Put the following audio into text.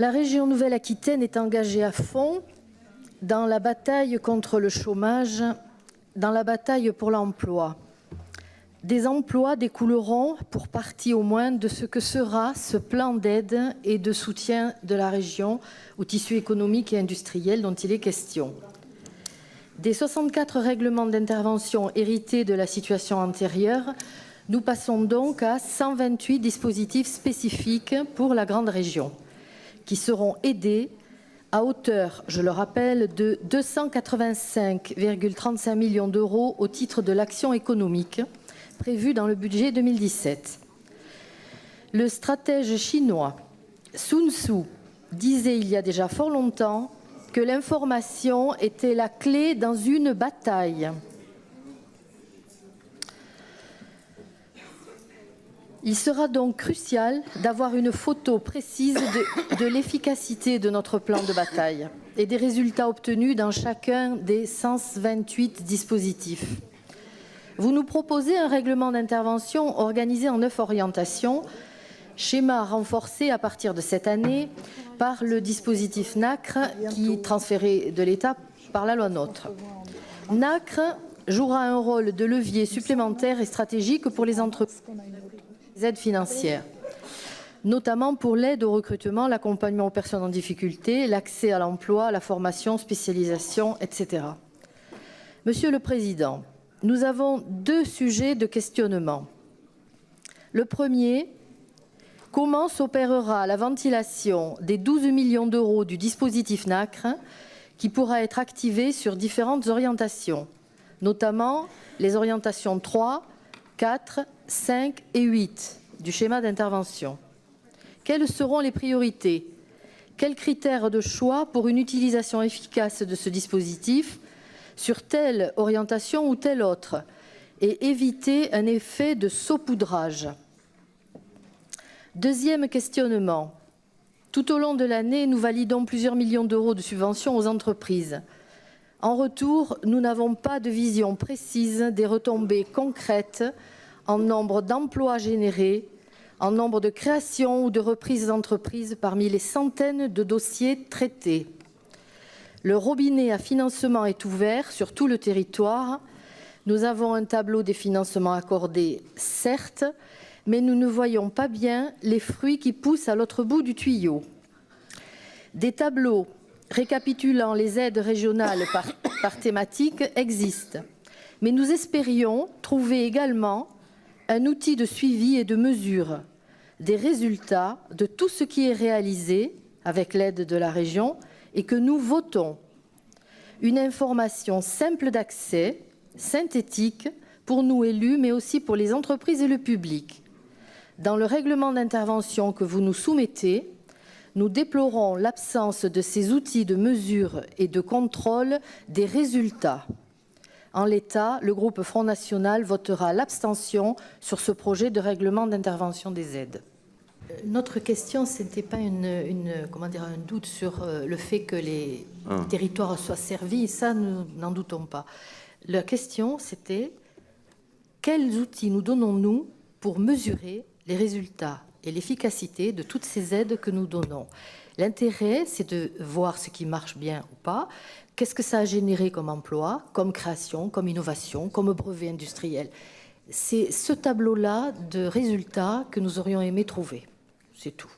La région Nouvelle-Aquitaine est engagée à fond dans la bataille contre le chômage, dans la bataille pour l'emploi. Des emplois découleront, pour partie au moins, de ce que sera ce plan d'aide et de soutien de la région au tissu économique et industriel dont il est question. Des 64 règlements d'intervention hérités de la situation antérieure, nous passons donc à 128 dispositifs spécifiques pour la grande région, qui seront aidés à hauteur, je le rappelle, de 285,35 millions d'euros au titre de l'action économique prévue dans le budget 2017. Le stratège chinois Sun Tzu disait il y a déjà fort longtemps que l'information était la clé dans une bataille. Il sera donc crucial d'avoir une photo précise de l'efficacité de notre plan de bataille et des résultats obtenus dans chacun des 128 dispositifs. Vous nous proposez un règlement d'intervention organisé en 9 orientations, schéma renforcé à partir de cette année par le dispositif NACRE qui est transféré de l'État par la loi NOTRe. NACRE jouera un rôle de levier supplémentaire et stratégique pour les entreprises. Les aides financières, notamment pour l'aide au recrutement, l'accompagnement aux personnes en difficulté, l'accès à l'emploi, la formation, spécialisation, etc. Monsieur le Président, nous avons 2 sujets de questionnement. Le premier, comment s'opérera la ventilation des 12 millions d'euros du dispositif NACRE qui pourra être activé sur différentes orientations, notamment les orientations 3, 4, 5 et 8 du schéma d'intervention. Quelles seront les priorités? Quels critères de choix pour une utilisation efficace de ce dispositif sur telle orientation ou telle autre et éviter un effet de saupoudrage? Deuxième questionnement. Tout au long de l'année, nous validons plusieurs millions d'euros de subventions aux entreprises. En retour, nous n'avons pas de vision précise des retombées concrètes en nombre d'emplois générés, en nombre de créations ou de reprises d'entreprises parmi les centaines de dossiers traités. Le robinet à financement est ouvert sur tout le territoire. Nous avons un tableau des financements accordés, certes, mais nous ne voyons pas bien les fruits qui poussent à l'autre bout du tuyau. Des tableaux récapitulant les aides régionales par thématique existent, mais nous espérions trouver également un outil de suivi et de mesure des résultats de tout ce qui est réalisé avec l'aide de la région et que nous votons. Une information simple d'accès, synthétique, pour nous élus, mais aussi pour les entreprises et le public. Dans le règlement d'intervention que vous nous soumettez, nous déplorons l'absence de ces outils de mesure et de contrôle des résultats. En l'état, le groupe Front National votera l'abstention sur ce projet de règlement d'intervention des aides. Notre question, ce n'était pas un doute sur le fait que les territoires soient servis, ça, nous n'en doutons pas. La question, c'était quels outils nous donnons-nous pour mesurer les résultats et l'efficacité de toutes ces aides que nous donnons. L'intérêt, c'est de voir ce qui marche bien ou pas, qu'est-ce que ça a généré comme emploi, comme création, comme innovation, comme brevet industriel. C'est ce tableau-là de résultats que nous aurions aimé trouver. C'est tout.